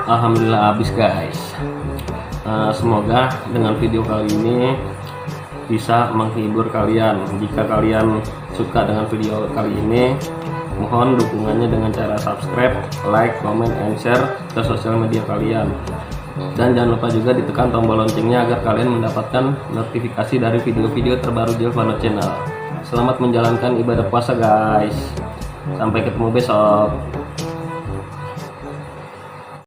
Alhamdulillah habis guys. Semoga dengan video kali ini bisa menghibur kalian. Jika kalian suka dengan video kali ini, mohon dukungannya dengan cara subscribe, like, comment, and share ke sosial media kalian. Dan jangan lupa juga ditekan tombol loncengnya agar kalian mendapatkan notifikasi dari video-video terbaru Giovano Channel. Selamat menjalankan ibadah puasa guys. Sampai ketemu besok.